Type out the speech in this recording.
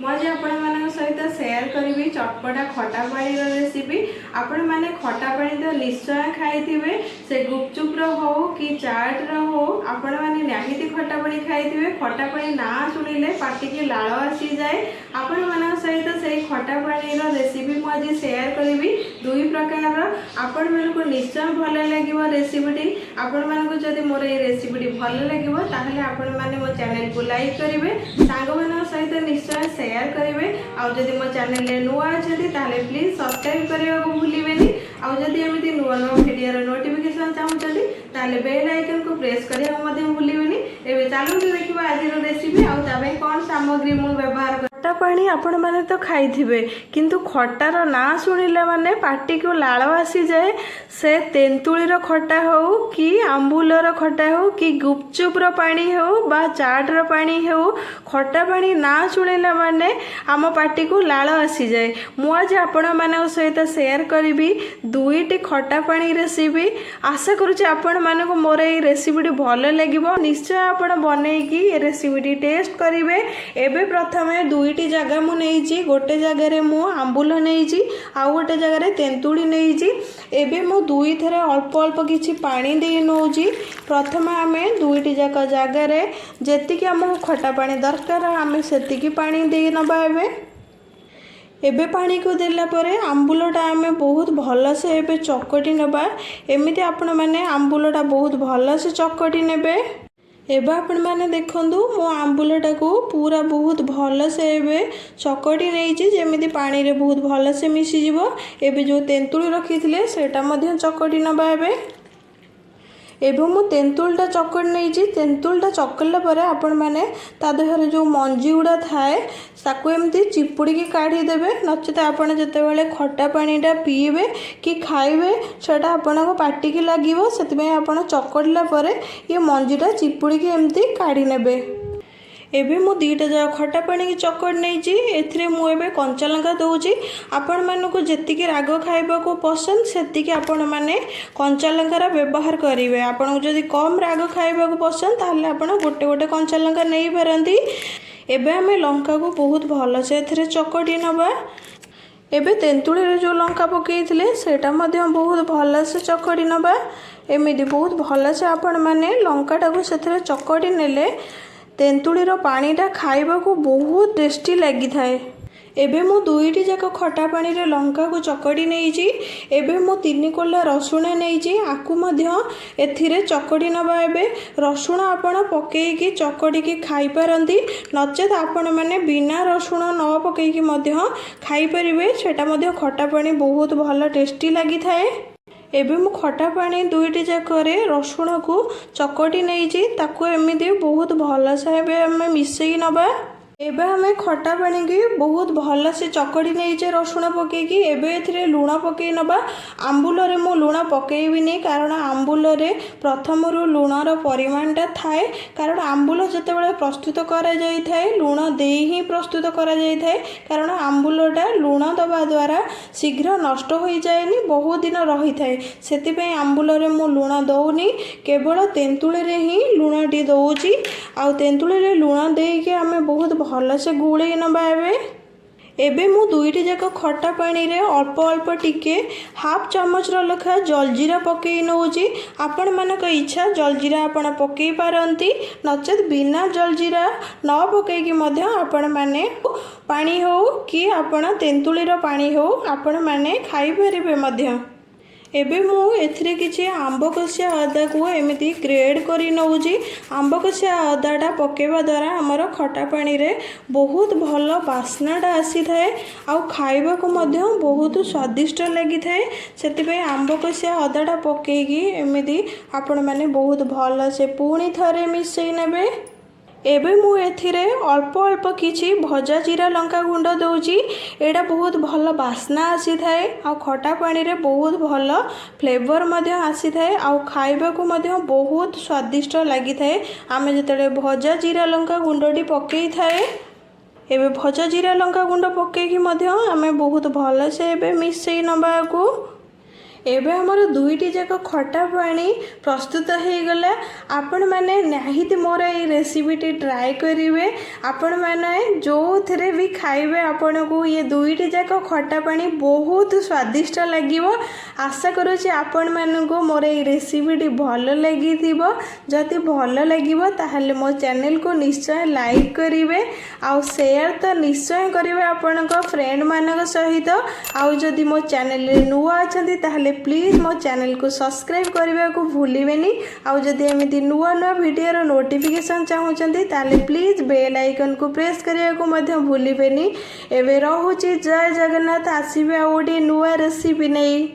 ମୁଁ ଆଜି ଆପଣମାନଙ୍କ ସହିତ ସେୟାର କରିବି ଚଟପଟା ଖଟା ପାଣିର ରେସିପି। ଆପଣମାନେ ଖଟା ପାଣି ତ ନିଶ୍ଚୟ ଖାଇଥିବେ, ସେ ଗୁପଚୁପ୍ର ହଉ କି ଚାଟ୍ର ହଉ, ଆପଣମାନେ ନିହାତି ଖଟା ପାଣି ଖାଇଥିବେ। ଖଟା ପାଣି ନାଁ ଶୁଣିଲେ ପାଟିକି ଲାଳ ଆସିଯାଏ। ଆପଣମାନଙ୍କ ସହିତ ସେଇ ଖଟା ପାଣିର ରେସିପି ମୁଁ ଆଜି ସେୟାର କରିବି ଦୁଇ ପ୍ରକାରର। ଆପଣମାନଙ୍କୁ ନିଶ୍ଚୟ ଭଲ ଲାଗିବ ରେସିପିଟି। ଆପଣମାନଙ୍କୁ ଯଦି ମୋର এই ରେସିପିଟି ଭଲ ଲାଗିବ ତାହେଲେ ଆପଣମାନେ ମୋ ଚ୍ୟାନେଲକୁ ଲାଇକ୍ କରିବେ, ସାଙ୍ଗମାନଙ୍କ ସହିତ ନିଶ୍ଚୟ ସେୟାର କରିବେ। ଆଉ ଯଦି ମୋ ଚ୍ୟାନେଲରେ ନୂଆ ଅଛନ୍ତି ତାହେଲେ ପ୍ଲିଜ୍ ସବସ୍କ୍ରାଇବ୍ କରିବାକୁ ଭୁଲିବେନି। ଆଉ ଯଦି ଏମିତି ନୂଆ ନୂଆ ଭିଡ଼ିଓର ନୋଟିଫିକେସନ୍ ଚାହୁଁଛନ୍ତି ତାହେଲେ ବେଲ୍ ଆଇକନ୍କୁ ପ୍ରେସ୍ କରିବାକୁ ମଧ୍ୟ ଭୁଲିବେନି। ଏବେ ଚାଲନ୍ତୁ ଦେଖିବା ଆଜିର ରେସିପି ଆଉ ତା ପାଇଁ କ'ଣ ସାମଗ୍ରୀ ମୁଁ ବ୍ୟବହାର କରେ। ଖଟା ପାଣି ଆପଣମାନେ ତ ଖାଇଥିବେ, କିନ୍ତୁ ଖଟାର ନାଁ ଶୁଣିଲେ ମାନେ ପାଟିକୁ ଲାଳ ଆସିଯାଏ। ସେ ତେନ୍ତୁଳିର ଖଟା ହେଉ କି ଆମ୍ବୁଲର ଖଟା ହେଉ କି ଗୁପଚୁପ୍ର ପାଣି ହେଉ ବା ଚାଟ୍ର ପାଣି ହେଉ, ଖଟା ପାଣି ନାଁ ଶୁଣିଲା ମାନେ ଆମ ପାଟିକୁ ଲାଳ ଆସିଯାଏ। ମୁଁ ଆଜି ଆପଣମାନଙ୍କ ସହିତ ସେୟାର କରିବି ଦୁଇଟି ଖଟା ପାଣି ରେସିପି। ଆଶା କରୁଛି ଆପଣମାନଙ୍କୁ ମୋର এই ରେସିପିଟି ଭଲ ଲାଗିବ। ନିଶ୍ଚୟ ଆପଣ ବନେଇକି ଏ ରେସିପିଟି ଟେଷ୍ଟ କରିବେ। ଏବେ ପ୍ରଥମେ ଦୁଇଟି ଜାଗା ମୁଁ ନେଇଛି। ଗୋଟେ ଜାଗାରେ ମୁଁ ଆମ୍ବୁଲ ନେଇଛି, ଆଉ ଗୋଟେ ଜାଗାରେ ତେନ୍ତୁଳି ନେଇଛି। ଏବେ ମୁଁ ଦୁଇଥର ଅଳ୍ପ ଅଳ୍ପ କିଛି ପାଣି ଦେଇ ନେଉଛି। ପ୍ରଥମେ ଆମେ ଦୁଇଟି ଯାକ ଜାଗାରେ ଯେତିକି ଆମକୁ ଖଟା ପାଣି ଦରକାର ଆମେ ସେତିକି ପାଣି ଦେଇ ନେବା। ଏବେ ପାଣିକୁ ଦେଲା ପରେ ଆମ୍ବୁଲଟା ଆମେ ବହୁତ ଭଲସେ ଏବେ ଚକଟି ନେବା। ଏମିତି ଆପଣମାନେ ଆମ୍ବୁଲଟା ବହୁତ ଭଲସେ ଚକଟି ନେବେ। ଏବେ ଆପଣମାନେ ଦେଖନ୍ତୁ ମୁଁ ଆମ୍ବୁଲଟାକୁ ପୁରା ବହୁତ ଭଲସେ ଏବେ ଚକଟି ନେଇଛି, ଯେମିତି ପାଣିରେ ବହୁତ ଭଲସେ ମିଶିଯିବ। ଏବେ ଯେଉଁ ତେନ୍ତୁଳି ରଖିଥିଲେ ସେଇଟା ମଧ୍ୟ ଚକଟି ନେବା। ଏବେ ମୁଁ ତେନ୍ତୁଳିଟା ଚକଟି ନେଇଛି। ତେନ୍ତୁଳିଟା ଚକଟିଲା ପରେ ଆପଣମାନେ ତା ଦେହରେ ଯେଉଁ ମଞ୍ଜି ଗୁଡ଼ା ଥାଏ ତାକୁ ଏମିତି ଚିପୁଡ଼ିକି କାଢ଼ିଦେବେ। ନଚେତ ଆପଣ ଯେତେବେଳେ ଖଟା ପାଣିଟା ପିଇବେ କି ଖାଇବେ ସେଇଟା ଆପଣଙ୍କ ପାଟିକି ଲାଗିବ। ସେଥିପାଇଁ ଆପଣ ଚକଟିଲା ପରେ ଏ ମଞ୍ଜିଟା ଚିପୁଡ଼ିକି ଏମିତି କାଢ଼ି ନେବେ। ଏବେ ମୁଁ ଦୁଇଟା ଯାକ ଖଟା ପାଣିକି ଚକଟି ନେଇଛି। ଏଥିରେ ମୁଁ ଏବେ କଞ୍ଚା ଲଙ୍କା ଦେଉଛି। ଆପଣମାନଙ୍କୁ ଯେତିକି ରାଗ ଖାଇବାକୁ ପସନ୍ଦ ସେତିକି ଆପଣମାନେ କଞ୍ଚା ଲଙ୍କାର ବ୍ୟବହାର କରିବେ। ଆପଣଙ୍କୁ ଯଦି କମ୍ ରାଗ ଖାଇବାକୁ ପସନ୍ଦ ତାହେଲେ ଆପଣ ଗୋଟେ ଗୋଟେ କଞ୍ଚା ଲଙ୍କା ନେଇପାରନ୍ତି। ଏବେ ଆମେ ଲଙ୍କାକୁ ବହୁତ ଭଲସେ ଏଥିରେ ଚକଟି ନେବା। ଏବେ ତେନ୍ତୁଳିରେ ଯେଉଁ ଲଙ୍କା ପକାଇଥିଲେ ସେଇଟା ମଧ୍ୟ ବହୁତ ଭଲସେ ଚକଟି ନେବା। ଏମିତି ବହୁତ ଭଲସେ ଆପଣମାନେ ଲଙ୍କାଟାକୁ ସେଥିରେ ଚକଟି ନେଲେ ତେନ୍ତୁଳିର ପାଣିଟା ଖାଇବାକୁ ବହୁତ ଟେଷ୍ଟି ଲାଗିଥାଏ। ଏବେ ମୁଁ ଦୁଇଟି ଯାକ ଖଟା ପାଣିରେ ଲଙ୍କାକୁ ଚକଟି ନେଇଛି। ଏବେ ମୁଁ 3 କୋଲା ରସୁଣ ନେଇଛି, ଆକୁ ମଧ୍ୟ ଏଥିରେ ଚକଟି ନେବା। ଏବେ ରସୁଣ ଆପଣ ପକାଇକି ଚକଟିକି ଖାଇପାରନ୍ତି, ନଚେତ ଆପଣମାନେ ବିନା ରସୁଣ ନ ପକାଇକି ମଧ୍ୟ ଖାଇପାରିବେ। ସେଇଟା ମଧ୍ୟ ଖଟା ପାଣି ବହୁତ ଭଲ ଟେଷ୍ଟି ଲାଗିଥାଏ। ଏବେ ମୁଁ ଖଟା ପାଣି ଦୁଇଟି ଯାକରେ ରସୁଣକୁ ଚକଟି ନେଇଛି, ତାକୁ ଏମିତି ବହୁତ ଭଲସେ ଏବେ ଆମେ ମିଶାଇ ନେବା। ଏବେ ଆମେ ଖଟା ପାଣିକି ବହୁତ ଭଲସେ ଚକଟି ନେଇଛେ ରସୁଣ ପକାଇକି। ଏବେ ଏଥିରେ ଲୁଣ ପକାଇ ନେବା। ଆମ୍ବୁଲରେ ମୁଁ ଲୁଣ ପକାଇବିନି, କାରଣ ଆମ୍ବୁଲରେ ପ୍ରଥମରୁ ଲୁଣର ପରିମାଣଟା ଥାଏ। କାରଣ ଆମ୍ବୁଲ ଯେତେବେଳେ ପ୍ରସ୍ତୁତ କରାଯାଇଥାଏ ଲୁଣ ଦେଇ ହିଁ ପ୍ରସ୍ତୁତ କରାଯାଇଥାଏ। କାରଣ ଆମ୍ବୁଲଟା ଲୁଣ ଦେବା ଦ୍ୱାରା ଶୀଘ୍ର ନଷ୍ଟ ହୋଇଯାଏନି, ବହୁତ ଦିନ ରହିଥାଏ। ସେଥିପାଇଁ ଆମ୍ବୁଲରେ ମୁଁ ଲୁଣ ଦେଉନି, କେବଳ ତେନ୍ତୁଳିରେ ହିଁ ଲୁଣଟି ଦେଉଛି। ଆଉ ତେନ୍ତୁଳିରେ ଲୁଣ ଦେଇକି ଆମେ ବହୁତ ଭଲସେ ଗୋଳେଇ ନେବା। ଏବେ ମୁଁ ଦୁଇଟି ଯାକ ଖଟା ପାଣିରେ ଅଳ୍ପ ଅଳ୍ପ ଟିକେ ହାଫ୍ ଚାମଚର ଲେଖା ଜଲଜିରା ପକାଇ ନେଉଛି। ଆପଣମାନଙ୍କ ଇଚ୍ଛା ଜଲଜିରା ଆପଣ ପକାଇ ପାରନ୍ତି, ନଚେତ ବିନା ଜଲଜିରା ନ ପକାଇକି ମଧ୍ୟ ଆପଣମାନେ ପାଣି ହେଉ କି ଆପଣ ତେନ୍ତୁଳିର ପାଣି ହେଉ ଆପଣମାନେ ଖାଇପାରିବେ ମଧ୍ୟ। ଏବେ ମୁଁ ଏଥିରେ କିଛି ଆମ୍ବକଷିଆ ଅଦାକୁ ଏମିତି ଗ୍ରେଡ୍ କରି ନେଉଛି। ଆମ୍ବକଷିଆ ଅଦାଟା ପକାଇବା ଦ୍ୱାରା ଆମର ଖଟା ପାଣିରେ ବହୁତ ଭଲ ବାସ୍ନାଟା ଆସିଥାଏ, ଆଉ ଖାଇବାକୁ ମଧ୍ୟ ବହୁତ ସ୍ୱାଦିଷ୍ଟ ଲାଗିଥାଏ। ସେଥିପାଇଁ ଆମ୍ବକଷିଆ ଅଦାଟା ପକାଇକି ଏମିତି ଆପଣମାନେ ବହୁତ ଭଲସେ ପୁଣି ଥରେ ମିଶାଇ ନେବେ। ଏବେ ମୁଁ ଏଥିରେ ଅଳ୍ପ ଅଳ୍ପ କିଛି ଭଜା ଜିରା ଲଙ୍କା ଗୁଣ୍ଡ ଦେଉଛି। ଏଇଟା ବହୁତ ଭଲ ବାସ୍ନା ଆସିଥାଏ, ଆଉ ଖଟା ପାଣିରେ ବହୁତ ଭଲ ଫ୍ଲେଭର ମଧ୍ୟ ଆସିଥାଏ, ଆଉ ଖାଇବାକୁ ମଧ୍ୟ ବହୁତ ସ୍ୱାଦିଷ୍ଟ ଲାଗିଥାଏ ଆମେ ଯେତେବେଳେ ଭଜା ଜିରା ଲଙ୍କା ଗୁଣ୍ଡଟି ପକାଇଥାଏ। ଏବେ ଭଜା ଜିରା ଲଙ୍କା ଗୁଣ୍ଡ ପକାଇକି ମଧ୍ୟ ଆମେ ବହୁତ ଭଲସେ ଏବେ ମିଶାଇ ନେବାକୁ। एबे हमर दुईटी जाक खटा पानी प्रस्तुत हो गला। आपण माने निहाती मोर ये रेसिपीटी ट्राए करेंगे। आपण माने जो थे भी खाइबे आपण को ये दुईटी जाक खटा पानी बहुत स्वादिष्ट लगे। आशा करुँच आपण मानक मोर ये रेसिपीटी भल लगी। जदि भल लगे ताहले मो चैनल को निश्चय लाइक करेंगे आउ शेयर तो निश्चय करेंगे आपण फ्रेंड मानक सहित। आउ जदि मो चैनल नुआ अच्छा ताहले प्लीज मो चैनल को सब्सक्राइब करने को भूलिबेनी। आउ जदि एमती नुआ नुआ वीडियो नोटिफिकेशन चाहूँगी ताहले प्लीज बेल आइकन को प्रेस करने को मध्य भूलिबेनी। एबे रहुची जय जगन्नाथ। आसीबे आ गोटे नुआ रेसिपी नहीं।